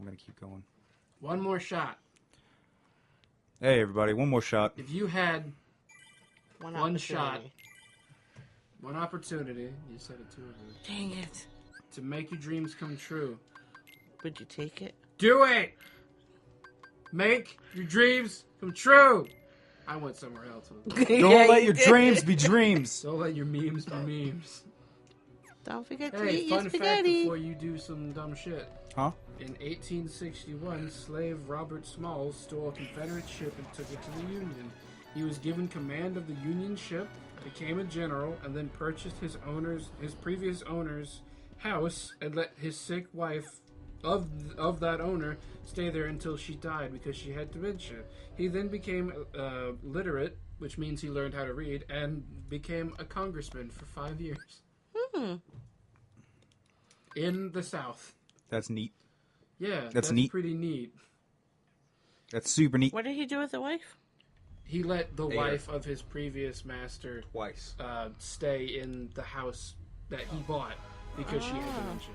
gonna keep going. One more shot. Hey, everybody, one more shot. If you had One shot, one opportunity, you said it too, Dang it. to make your dreams come true. Would you take it? Do it! Make your dreams come true! I went somewhere else. Don't let your dreams be dreams. Don't let your memes be memes. Don't forget to Hey, eat your fun fact spaghetti. before you do some dumb shit. Huh? In 1861, slave Robert Smalls stole a Confederate ship and took it to the Union. He was given command of the Union ship, became a general, and then purchased his previous owner's house and let his sick wife of that owner stay there until she died because she had dementia. He then became literate, which means he learned how to read, and became a congressman for 5 years. In the South. That's neat. Yeah, that's neat. Pretty neat. That's super neat. What did he do with the wife? He let the wife of his previous master twice stay in the house that he bought because she had dementia.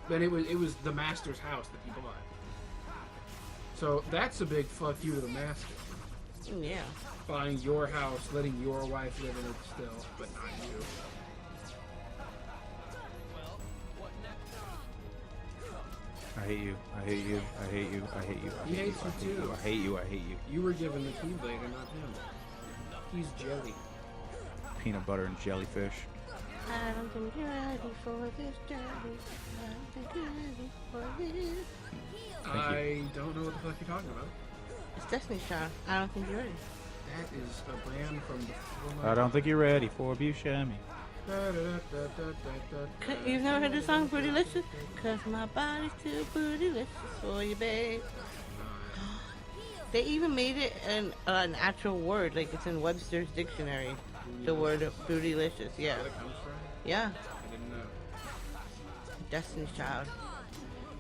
But it was the master's house that he bought. So that's a big fuck you to the master. Yeah. Buying your house, letting your wife live in it still, but not you. I hate you. I hate you. I hate you. I hate you. I He hate hates you. you too. I hate you. I hate you. You were given the Keyblade and not him. He's jelly. Peanut butter and jellyfish. I don't think you're ready for this journey. I don't think you're ready for this. I don't know what the fuck you're talking about. It's Destiny's Child. I don't think you're ready. That is a band from the... I don't think you're ready for Buscemi. You've never heard the song Bootylicious? Cause my body's too bootylicious for you, babe. They even made it an actual word, like it's in Webster's dictionary. The word bootylicious, yeah. Where that comes from? Yeah. I didn't know. Destiny's Child.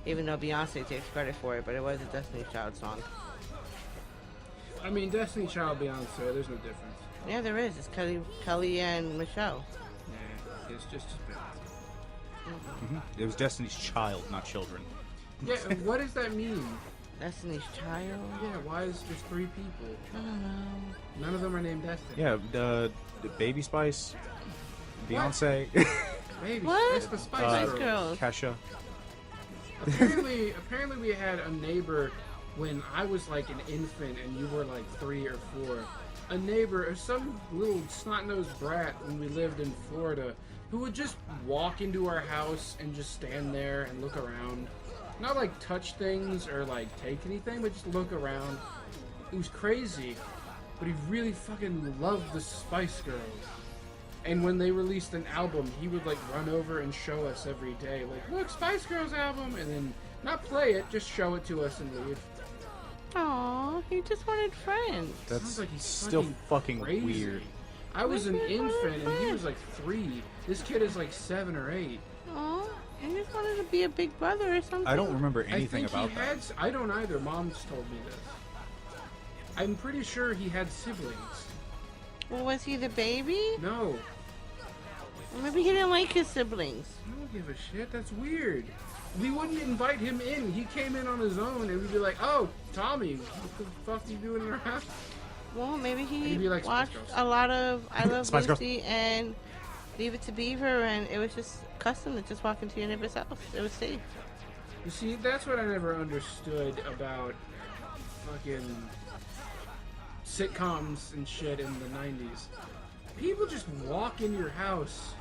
Even though Beyonce takes credit for it, but it was a Destiny's Child song. I mean, Destiny Child, Beyonce, there's no difference. Yeah, there is. It's Kelly and Michelle. Yeah, it's just Beyonce. It was Destiny's Child, not children. Yeah, what does that mean? Destiny's Child? Yeah, why is there 3 people? I don't know. None of them are named Destiny. Yeah, the Baby Spice, Beyonce, Baby, What? that's the Spice Spice Girls. Girls. Kesha. Apparently we had a neighbor when I was like an infant and you were like 3 or 4. A neighbor, or some little snot-nosed brat when we lived in Florida, who would just walk into our house and just stand there and look around. Not like touch things or like take anything, but just look around. It was crazy, but he really fucking loved the Spice Girls. And when they released an album, he would like run over and show us every day, like, look, Spice Girls album, and then not play it, just show it to us and leave. Aw, he just wanted friends. That's Sounds like he's still fucking crazy. weird. I was an Like, he just infant wanted and he was friends. like 3. This kid is like 7 or 8. Aw, he just wanted to be a big brother or something. I don't remember anything I think about he that. had. I don't either. Mom's told me this. I'm pretty sure he had siblings. Well, was he the baby? No, Or maybe he didn't like his siblings. I don't give a shit. That's weird. We wouldn't invite him in. He came in on his own, and we'd be like, "Oh, Tommy, what the fuck are you doing in our house?" Well, maybe he Maybe he likes Spice watched Girls. a lot of I Love Spice Girls. Lucy and Leave It to Beaver, and it was just custom to just walk into your neighbor's house. It was safe. You see, that's what I never understood about fucking sitcoms and shit in the 90s. People just walk in your house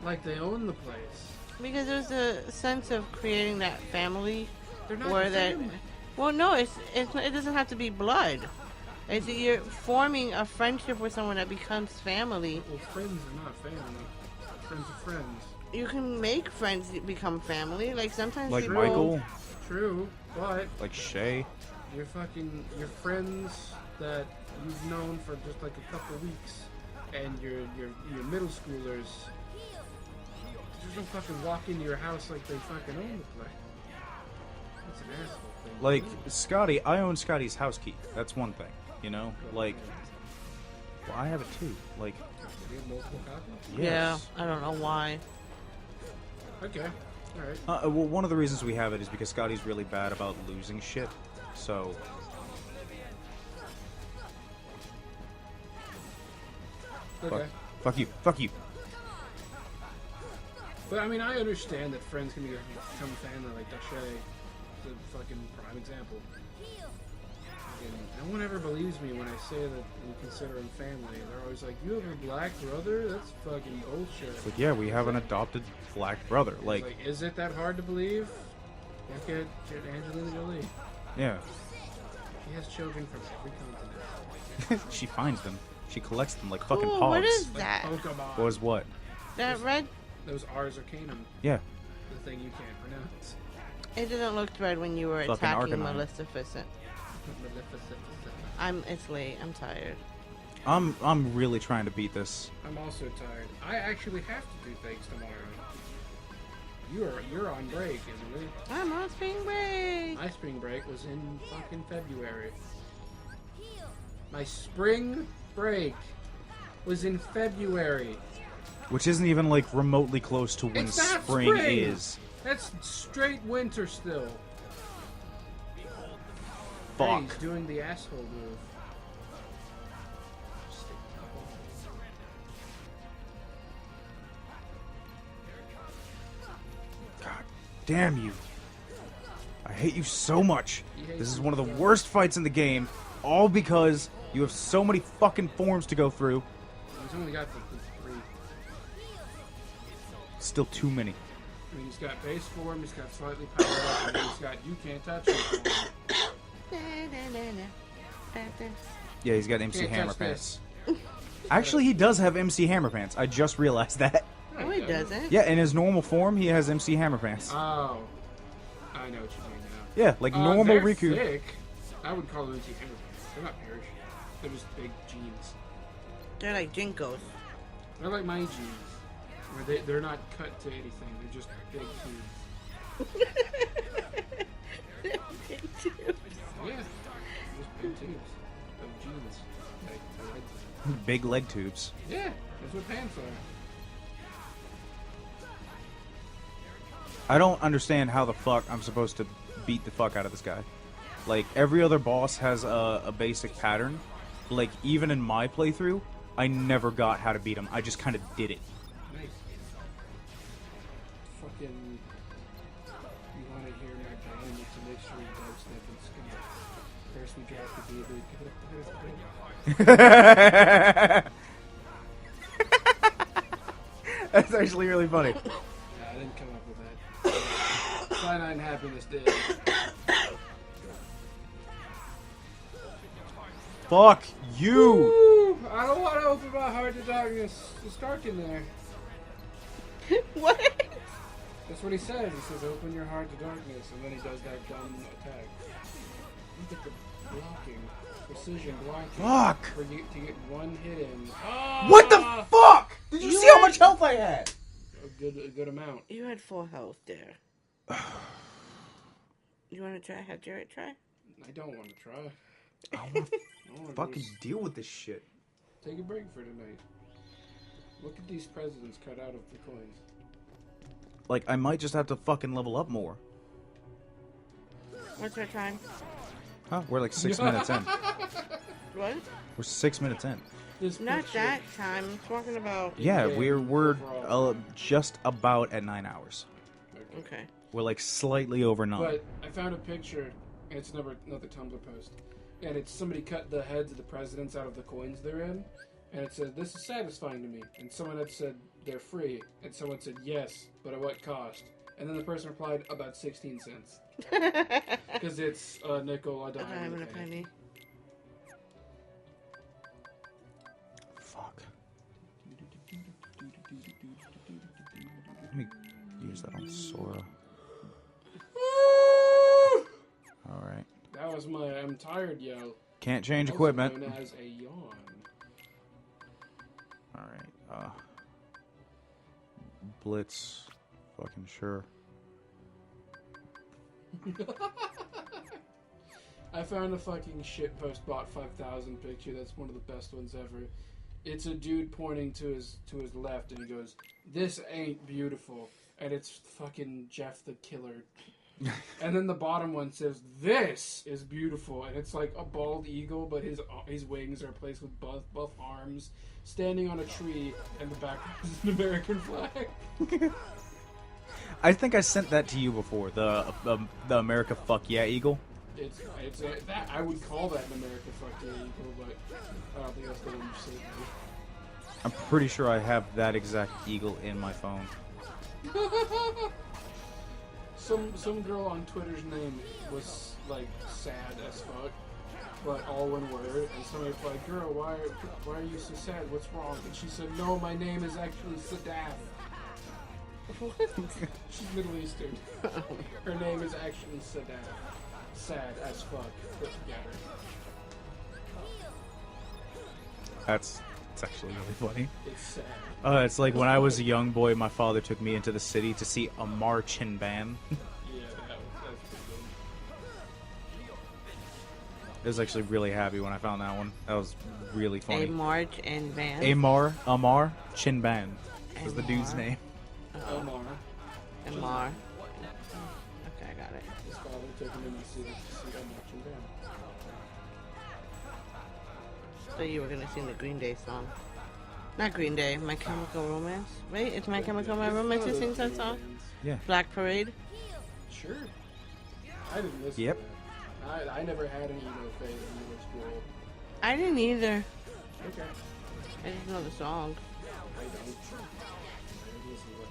like they own the place. Because there's a sense of creating that family. They're not Or that, family. well, no, it doesn't have to be blood. It's that you're forming a friendship with someone that becomes family. Well, friends are not family. Friends are friends. You can make friends become family. Like sometimes Like people, Michael, True, but like Shay. your friends that you've known for just like a couple weeks, and your middle schoolers just don't fucking walk into your house like they fucking own the place. That's an asshole thing. Like Scotty, I own Scotty's house key. That's one thing, you know. Like, well, I have it too. Like, Do you have multiple copies? Yeah, yes. I don't know why. Okay. Alright. Well, one of the reasons we have it is because Scotty's really bad about losing shit. So. Okay. Fuck you. Fuck you. But I mean, I understand that friends can become family. Like Dashe, the fucking prime example. And no one ever believes me when I say that we consider him family. They're always like, "You have a black brother? That's fucking bullshit." It's like, yeah, we have an adopted black brother. Like, is it that hard to believe? Look at Angelina Jolie. yeah. She has children from every continent. She finds them. She collects them like fucking Ooh, pogs. what is that? Pokemon. Was what? That red? Those R's Arcanum. Yeah. The thing you can't pronounce. It didn't look red when you were Fucking attacking Arcanine. Maleficent. It's late. I'm tired. I'm really trying to beat this. I'm also tired. I actually have to do things tomorrow. You're on break, isn't it? I'm on spring break. My spring break was in fucking February. My spring break was in February. Which isn't even like remotely close to when It's not spring spring! is. That's straight winter still. Fuck. Hey, he's doing the asshole move. God damn you. I hate you so much. He hates This is you one of the so worst fights in the game, all because you have so many fucking forms to go through. He's only got the 3. Still too many. I mean, he's got base form, he's got slightly powered up, and then he's got you can't touch him form. Yeah, he's got MC Can't Hammer touch Pants. Actually, he does have MC Hammer Pants. I just realized that. No, he doesn't. Yeah, in his normal form, he has MC Hammer Pants. Oh. I know what you mean now. Yeah, like normal they're Riku. thick. I would call them anti-hammer pants. They're not perish. They're just big jeans. They're like Jinkos. They're like my jeans. Where they're not cut to anything. They're just big tubes. Yeah. Just big tubes of jeans. Like, Big leg tubes. yeah, that's what pants are. I don't understand how the fuck I'm supposed to beat the fuck out of this guy. Like, every other boss has a basic pattern. Like, even in my playthrough, I never got how to beat him. I just kind of did it. Nice. Fucking. You want to hear my band to make sure you dubstep and skip. First we drop the beat. That's actually really funny. I didn't come up with that. Cyanide Happiness did. Fuck you! Woo! I don't want to open my heart to darkness. It's dark in there. What? That's what he says. He says, open your heart to darkness. And then he does that dumb attack. Look at the blocking. Precision blocking. Fuck! For you to get one hit in. Oh! What the fuck? Did you see how much health I had? A good amount. You had full health there. You want to try? Have Jared try? I don't want to try. I want to I wanna fucking just deal with this shit. take a break for tonight. Look at these presidents cut out of the coins. Like, I might just have to fucking level up more. What's our time? Huh? We're like 6 minutes in. What? We're 6 minutes in. This Not picture- that time. I'm talking about. Yeah, In-game we're overall. just about at 9 hours. Okay. We're like slightly over 9. But I found a picture, and it's another Tumblr post, and it's somebody cut the heads of the presidents out of the coins they're in, and it said, "This is satisfying to me." And someone had said they're free, and someone said yes, but at what cost? And then the person replied, about 16 cents, because it's a nickel, a dime, I'm and in a penny. Fuck. Let me use that on Sora. Alright. That was my I'm tired yell. Can't change Also equipment. known as a yawn. Alright, Blitz. Fucking sure. I found a fucking shitpost bot 5,000 picture. That's one of the best ones ever. It's a dude pointing to his left, and he goes, "This ain't beautiful." and it's fucking Jeff the Killer. And then the bottom one says, "This is beautiful," and it's like a bald eagle, but his wings are placed with buff arms, standing on a tree, and the background is an American flag. I think I sent that to you before. The America Fuck Yeah Eagle. It's that I would call that an American fuck yeah eagle, but I don't think that's the one you said. I'm pretty sure I have that exact eagle in my phone. Some girl on Twitter's name was like sad as fuck, but all one word. And somebody replied, "Girl, why are you so sad? What's wrong?" And she said, "No, my name is actually Sadaf." She's Middle Eastern. Her name is actually Sadaf. Sad as fuck. Put together. That's actually really funny. It's sad. It's like when I was a young boy, my father took me into the city to see a marching band. Yeah, that's pretty good. I was actually really happy when I found that one. That was really funny. A march and band. Amar Chin Band was the dude's Amar. name. Omar. Amar. Okay, I got it. His father took him into the city to see a marching band. So you were gonna sing the Green Day song. Not Green Day, My Chemical Romance. Right? It's My Chemical Romance who sings that song? Yeah. Black Parade? Sure. I didn't listen Yep. to that. I never had an emo phase in middle school. I didn't either. Okay. I just know the song. I don't listen to what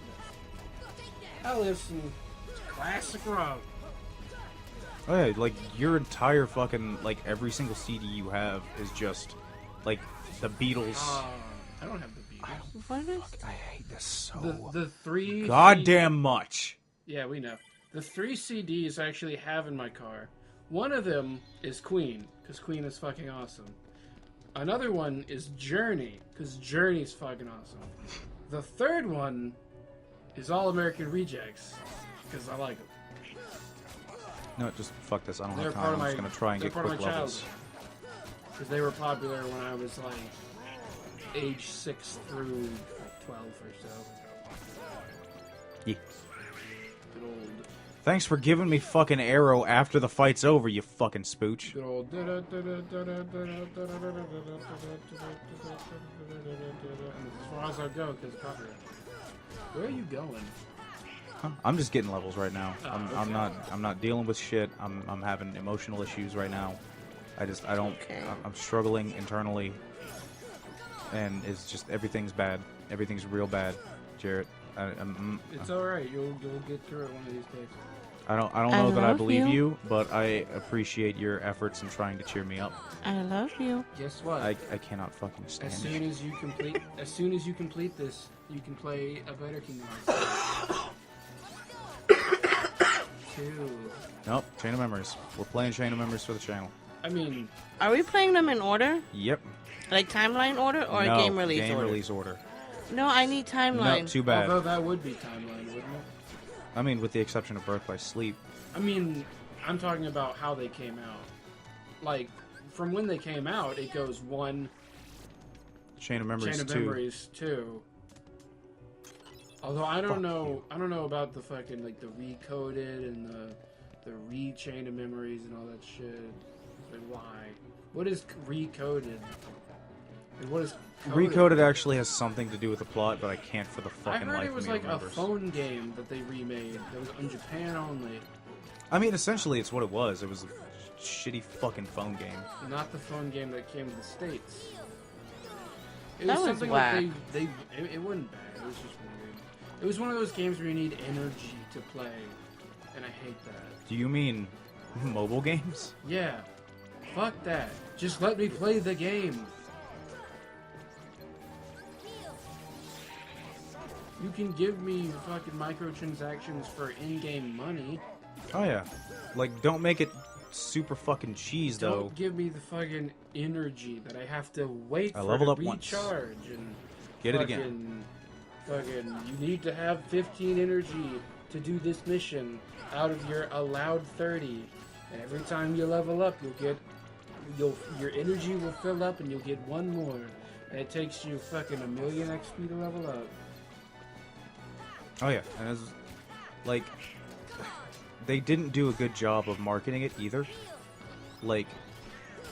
next. I listen to classic rock. Oh yeah, like your entire fucking like every single CD you have is just like the Beatles. I don't have the Beatles. What is? I hate this so The three goddamn much. Yeah, we know. The 3 CDs I actually have in my car. One of them is Queen, because Queen is fucking awesome. Another one is Journey, because Journey's fucking awesome. The third one is All American Rejects, because I like them. No, just fuck this. I don't They're have part time. of I'm just my- gonna try and they're get part of quick my levels. Because they were popular when I was like age 6 through 12 or so. Yeah. Good old. Thanks for giving me fucking arrow after the fight's over, you fucking spooch. Good old. And as far as I go, because copyright. Where are you going? Huh? I'm just getting levels right now. Oh, I'm okay. not dealing with shit. I'm having emotional issues right now. Okay. I'm struggling internally, and it's just everything's bad. Everything's real bad, Jarrett. It's all right. You'll get through it one of these days. I don't I know that I love believe you. you, but I appreciate your efforts in trying to cheer me up. I love you. Guess what? I cannot fucking stand As it. soon as you complete this, you can play a better Kingdom Hearts. 2. Nope, Chain of Memories. We're playing Chain of Memories for the channel. I mean, Are we playing them in order? Yep. Like timeline order or No, game release game order? release order. No, I need timeline. No, too bad. although that would be timeline, wouldn't it? I mean, with the exception of Birth by Sleep. I mean, I'm talking about how they came out. Like, from when they came out, it goes 1, Chain of Memories Chain of 2. Memories 2. Although I don't Fuck know, I don't know about the fucking like the recoded and the re-chain of memories and all that shit. Like, why? What is recoded? And what is coded? Recoded actually has something to do with the plot, but I can't for the I fucking heard life it was of me like a remember. phone game that they remade that was on Japan only, I mean, essentially, it's what it was. It was a shitty fucking phone game. not the phone game that came to the States. It That was something whack. that it wasn't bad. It was just weird. It was one of those games where you need energy to play, and I hate that. Do you mean mobile games? Yeah, fuck that. Just let me play the game. You can give me fucking microtransactions for in-game money. Oh yeah. Like, don't make it super fucking cheese though. Don't give me the fucking energy that I have to wait I for leveled to up once. recharge and Get it again. Fucking, you need to have 15 energy to do this mission out of your allowed 30. And every time you level up, your energy will fill up and you'll get one more. And it takes you fucking 1,000,000 XP to level up. Oh yeah, and like, they didn't do a good job of marketing it either. Like,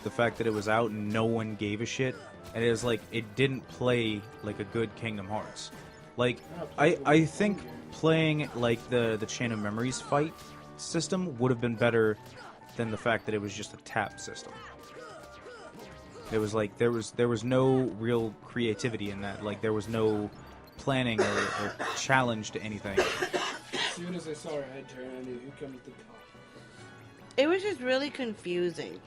the fact that it was out and no one gave a shit, and it was like, it didn't play like a good Kingdom Hearts. Like, I think playing, like, the Chain of Memories fight system would have been better than the fact that it was just a tap system. It was like, there was no real creativity in that. Like, there was no planning or challenge to anything. As soon as I saw her head turn, I knew who comes the cop. It was just really confusing.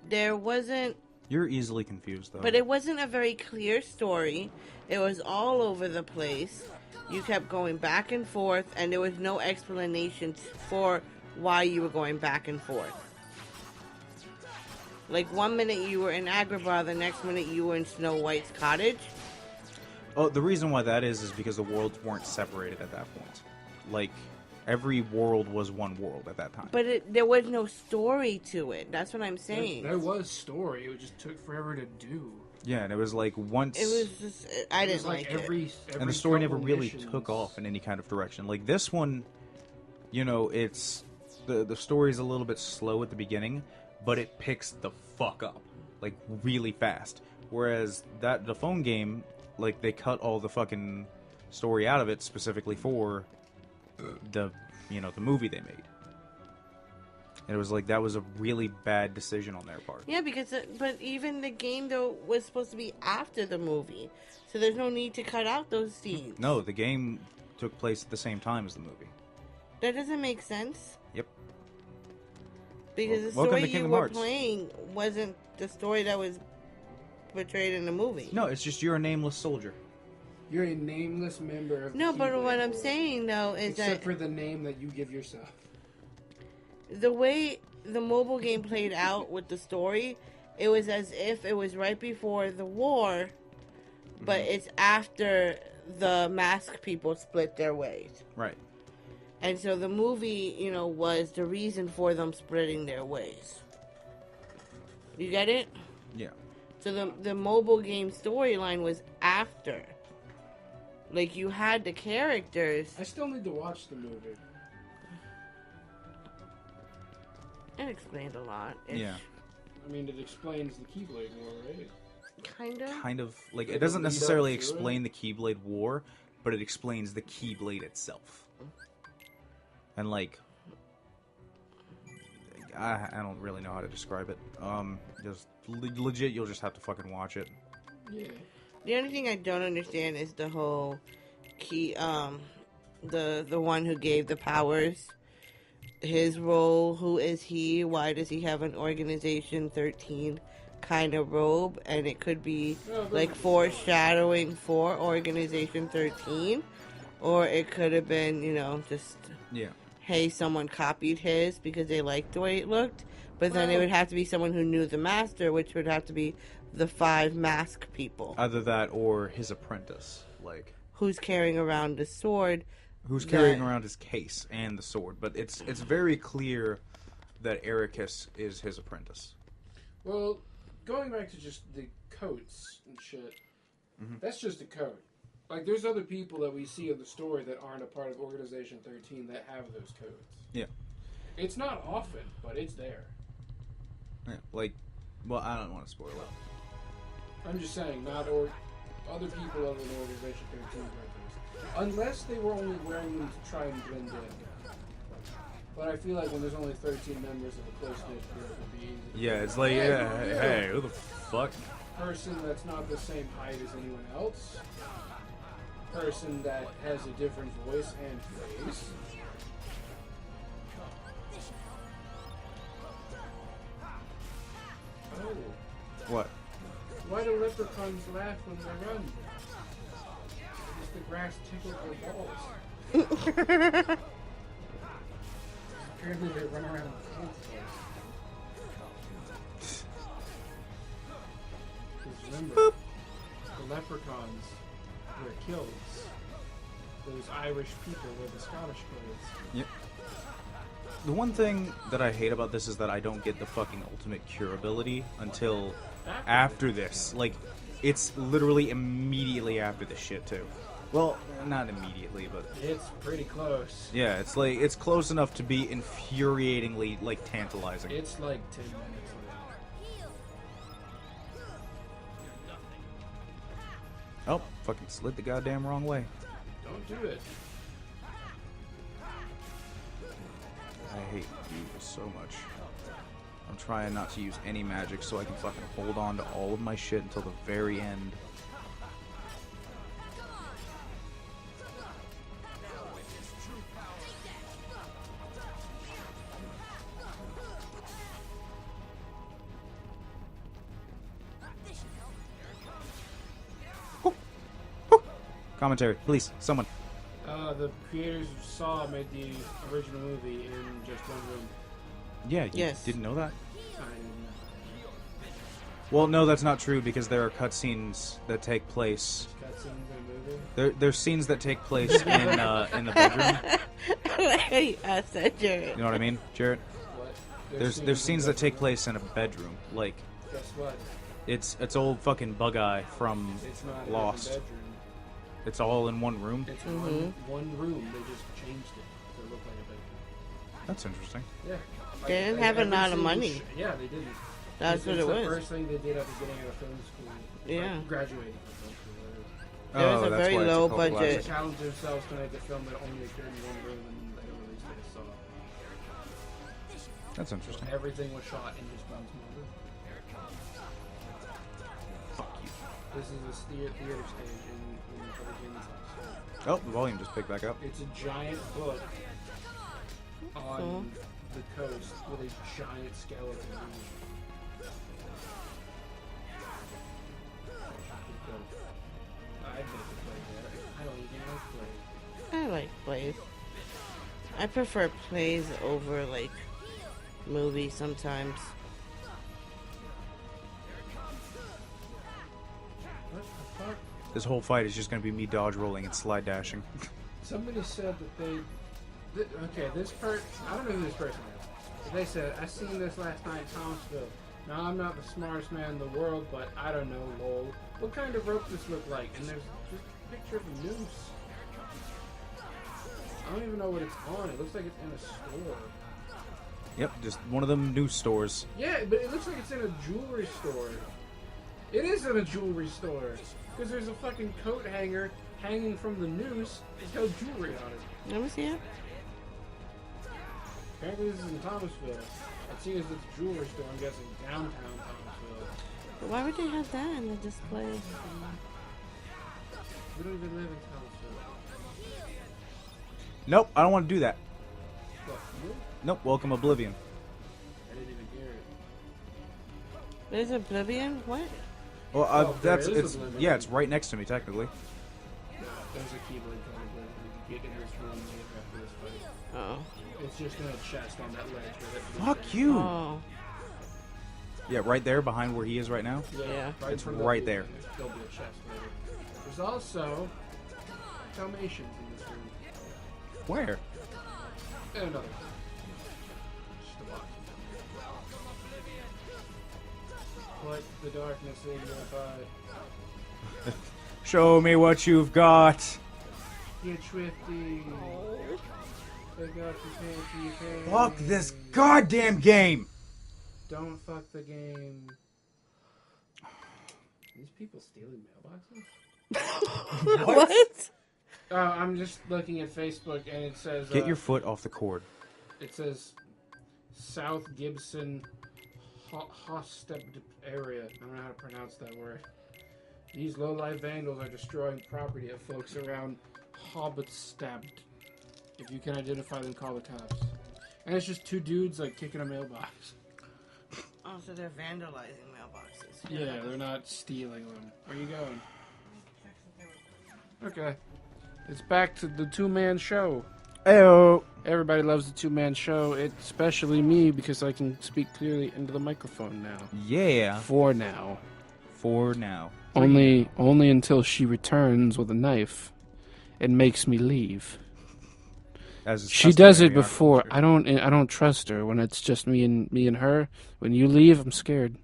There wasn't... You're easily confused, though. But it wasn't a very clear story. It was all over the place. You kept going back and forth, and there was no explanation for why you were going back and forth. Like, one minute you were in Agrabah, the next minute you were in Snow White's cottage. Oh, the reason why that is because the worlds weren't separated at that point. Like, every world was one world at that time. But there was no story to it. That's what I'm saying. There was story. It just took forever to do. Yeah, and it was like once... It was just... I didn't like it. And the story never really missions. took off in any kind of direction. Like, this one, you know, it's... The story's a little bit slow at the beginning, but it picks the fuck up. Like, really fast. Whereas the phone game, like, they cut all the fucking story out of it specifically for the movie they made. And it was like, that was a really bad decision on their part. Yeah, because but even the game though was supposed to be after the movie, so there's no need to cut out those scenes. No, the game took place at the same time as the movie. That doesn't make sense. Yep. Because the Welcome to story you Kingdom were Hearts. playing wasn't the story that was portrayed in the movie. No, it's just you're a nameless soldier. You're a nameless member of No, the but Keyblade what I'm Corps. saying though is Except that for the name that you give yourself. the way the mobile game played out with the story, it was as if it was right before the war, but it's after the mask people split their ways. Right. And so the movie, was the reason for them splitting their ways. You get it? Yeah. So the mobile game storyline was after. Like, you had the characters. I still need to watch the movie. It explained a lot. Yeah. I mean, it explains the Keyblade War, right? Kind of. Like, Like it doesn't a lead up necessarily to explain the Keyblade War, but it explains the Keyblade itself. And, like, I don't really know how to describe it. Just legit, you'll just have to fucking watch it. Yeah. The only thing I don't understand is the whole key, the one who gave the powers. His role, who is he? Why does he have an Organization 13 kind of robe? And it could be like foreshadowing for Organization 13, or it could have been, just Yeah. hey, someone copied his because they liked the way it looked. But then it would have to be someone who knew the master, which would have to be the 5 mask people. Either that or his apprentice, like, Who's carrying around the sword. who's carrying around his case and the sword. But it's very clear that Ericus is his apprentice. Well, going back to just the coats and shit, that's just a coat. Like, there's other people that we see in the story that aren't a part of Organization 13 that have those coats. Yeah. It's not often, but it's there. Yeah. Like, well, I don't want to spoil it. I'm just saying, other people other than Organization 13 wear those. Unless they were only wearing them to try and blend in. But I feel like when there's only 13 members of a close-knit group, it'd be easy. Yeah, it's like, hey, who the fuck? Person that's not the same height as anyone else. Person that has a different voice and face. Oh. What? Why do leprechauns laugh when they run? Because the grass tickles their balls. Apparently they run around with pants. Because remember, the leprechauns were kills. Those Irish people were the Scottish clothes. Yep. The one thing that I hate about this is that I don't get the fucking ultimate cure ability until after this. Like, it's literally immediately after this shit, too. Well, not immediately, but It's pretty close. yeah, it's like it's close enough to be infuriatingly like tantalizing. It's like 10 minutes away. Oh, fucking slid the goddamn wrong way. Don't do it. I hate you so much. I'm trying not to use any magic so I can fucking hold on to all of my shit until the very end. Commentary, please, someone. The creators of Saw made the original movie in just one room. Yeah, you Yes. didn't know that? I didn't know. Well, no, that's not true because there are cutscenes that take place. Cutscenes in a movie? There's scenes that take place in the bedroom. I said Jared. You know what I mean, Jarrett? What? There's scenes that take in place in a bedroom. Like the bedroom. Guess what? it's old fucking Bug Eye from It's not Lost. in the bedroom. It's all in one room. It's one room. They just changed it to look like a bedroom. That's interesting. Yeah. They didn't have a every lot of single money. Yeah, they didn't. That's what it It's the was. first thing they did after getting out of film school. Yeah. Like, graduating from film school. whatever. There was a that's very why it's low cult budget. They classic. challenged themselves to make a film that only appeared in one room, and they released it as Saw. That's So interesting. everything was shot in just one small room. Fuck you. This is a theater stage in Virginia's house. Oh, the volume just picked back up. It's a giant book on Cool. the coast with a giant skeleton. I'd make a play there. I don't even like play. I like plays. I prefer plays over like movies sometimes. What the fuck? This whole fight is just gonna be me dodge rolling and slide dashing. Somebody said that they. Okay, this person. I don't know who this person is. But they said, I seen this last night in Thomasville. Now, I'm not the smartest man in the world, but I don't know, lol. What kind of rope this look like? And there's just a picture of a noose. I don't even know what it's on. It looks like it's in a store. Yep, just one of them news stores. Yeah, but it looks like it's in a jewelry store. It is in a jewelry store. Because there's a fucking coat hanger hanging from the noose. It's got jewelry on it. Let me see it. Apparently this is in Thomasville. I'd see as it's a jewelry store, I'm guessing downtown Thomasville. But why would they have that in the display? We don't even live in Thomasville. Nope, I don't want to do that. What, you? Nope, welcome Oblivion. I didn't even hear it. There's Oblivion? What? Well, Oh, there that's is it's Oblivion. yeah, it's right next to me technically. No, there's a keyblade coming in. You can get in this room after this fight. Oh. It's just in a chest on that ledge. Fuck you. Oh. Yeah, right there behind where he is right now. Yeah. It's from the right there. There'll be a chest later. There's also Dalmatians in this room. Where? And another one. Just a box. Put the darkness in your body. Show me what you've got. Get swifty. Take off your pants. Fuck this goddamn game. Don't fuck the game. These people stealing mailboxes? What? I'm just looking at Facebook and it says. Get your foot off the cord. It says South Gibson Hostep area. I don't know how to pronounce that word. These low-life vandals are destroying property of folks around Hobbitstabt. If you can identify them, call the cops. And it's just two dudes like kicking a mailbox. Oh, so they're vandalizing mailboxes. Yeah, they're not stealing them. Where you going? Okay. It's back to the two-man show. Ayo. Everybody loves the two-man show, especially me because I can speak clearly into the microphone now. Yeah. For now. For now. Only until she returns with a knife and makes me leave. As is She does customary it in our before. culture. I don't trust her when it's just me and her. When you leave, I'm scared.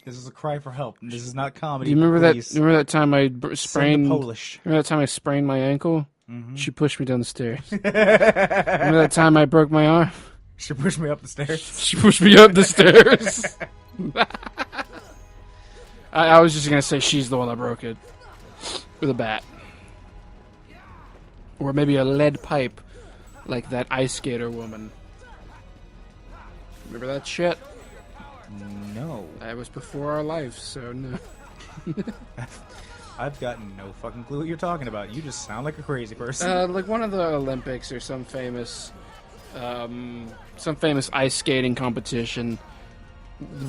This is a cry for help. This is not Do comedy. you remember Please. that? Remember that time I Send the sprained? Polish. Remember that time I sprained my ankle? Mm-hmm. She pushed me down the stairs. Remember that time I broke my arm? She pushed me up the stairs. She pushed me up the stairs. I was just gonna say she's the one that broke it with a bat, or maybe a lead pipe, like that ice skater woman. Remember that shit? No. That was before our life, so no. I've got no fucking clue what you're talking about. You just sound like a crazy person. Like one of the Olympics or some famous ice skating competition.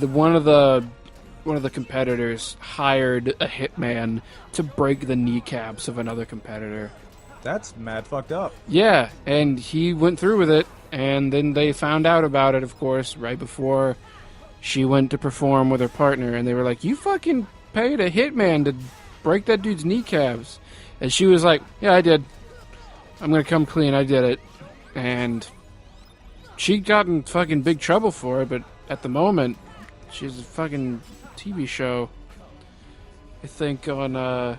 One of the competitors hired a hitman to break the kneecaps of another competitor. That's mad fucked up. Yeah, and he went through with it, and then they found out about it, of course, right before she went to perform with her partner, and they were like, "You fucking paid a hitman to break that dude's kneecaps." And she was like, "Yeah, I did. I'm gonna come clean, I did it." And she got in fucking big trouble for it, but at the moment, she's a fucking TV show. I think on, I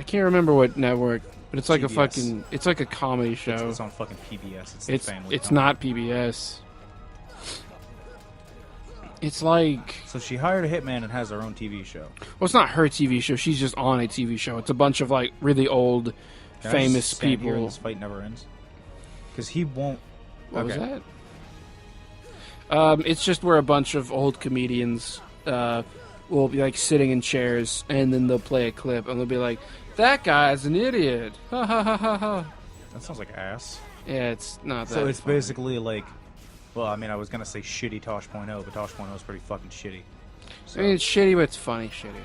can't remember what network, but it's like PBS. it's like a comedy show. It's on fucking PBS. It's the family. It's company. not PBS. It's like... So she hired a hitman and has her own TV show. Well, it's not her TV show. She's just on a TV show. It's a bunch of, like, really old, Can I famous just stand here and people. this fight never ends. Because he won't. What was Okay. that? It's just where a bunch of old comedians will be, like, sitting in chairs, and then they'll play a clip, and they'll be like, "That guy's an idiot. Ha ha ha ha ha." That sounds like ass. Yeah, it's not that So it's funny. basically like, well, I mean, I was gonna say shitty Tosh.0, but Tosh.0 is pretty fucking shitty. So, I mean, it's shitty, but it's funny shitty.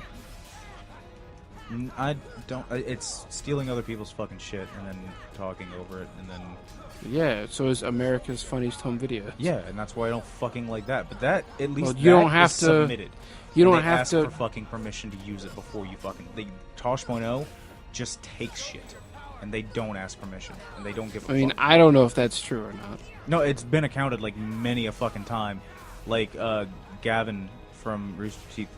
I don't. It's stealing other people's fucking shit and then talking over it, and then Yeah, so is America's Funniest Home Video. yeah, and that's why I don't fucking like that. But that at least Well, you don't that have is to- submitted. you And don't they have ask to- for fucking permission to use it before you fucking. Tosh.0 just takes shit, and they don't ask permission, and they don't give a I mean, fuck. I don't know if that's true or not. No, it's been accounted like many a fucking time. Like Gavin from Rooster Teeth,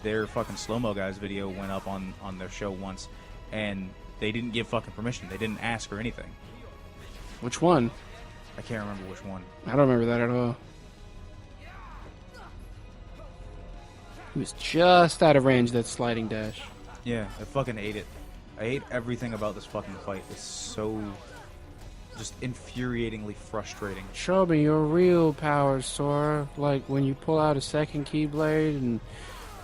their fucking slow-mo guys video went up on their show once, and they didn't give fucking permission. They didn't ask for anything. Which one? I can't remember which one. I don't remember that at all. He was just out of range of that sliding dash. Yeah, I fucking ate it. I hate everything about this fucking fight. It's so just infuriatingly frustrating. Show me your real powers, Sora. Like when you pull out a second Keyblade and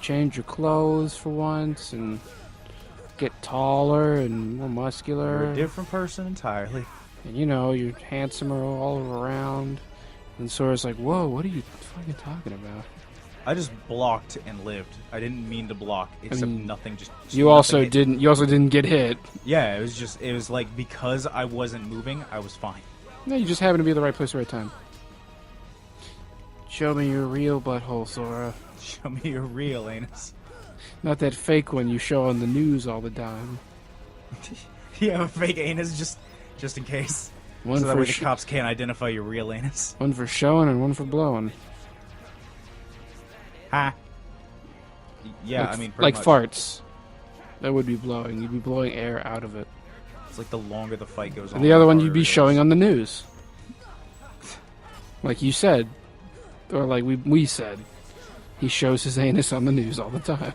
change your clothes for once and get taller and more muscular. You're a different person entirely. And you know, you're handsomer all around. And Sora's like, "Whoa, what are you fucking talking about?" I just blocked and lived. I didn't mean to block, except mean, nothing just You nothing also hit. didn't. You also didn't get hit. Yeah, it was like because I wasn't moving, I was fine. No, you just happened to be at the right place at the right time. Show me your real butthole, Sora. Show me your real anus. Not that fake one you show on the news all the time. You have a fake anus just in case. One So that for way the cops can't identify your real anus. one for showing and one for blowing. Ha. Yeah, like, I mean, like pretty much. farts. That would be blowing. You'd be blowing air out of it. It's like the longer the fight goes on. And the other one you'd harder be it showing is. on the news. Like you said. Or like we said. He shows his anus on the news all the time.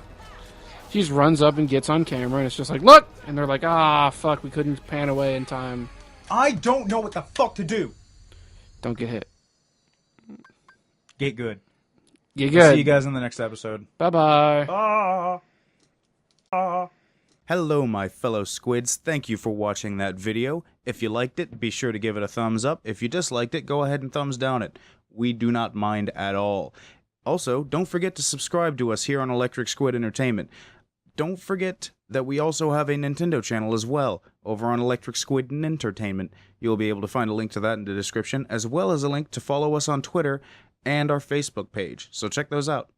He just runs up and gets on camera and it's just like, "Look!" And they're like, "Ah, fuck, we couldn't pan away in time." I don't know what the fuck to do. Don't get hit. Get good. Get We'll see good. you guys in the next episode. Bye-bye. Hello, my fellow squids. Thank you for watching that video. If you liked it, be sure to give it a thumbs up. If you disliked it, go ahead and thumbs down it. We do not mind at all. Also, don't forget to subscribe to us here on Electric Squid Entertainment. Don't forget that we also have a Nintendo channel as well, over on Electric Squid Entertainment. You'll be able to find a link to that in the description, as well as a link to follow us on Twitter and our Facebook page. So check those out.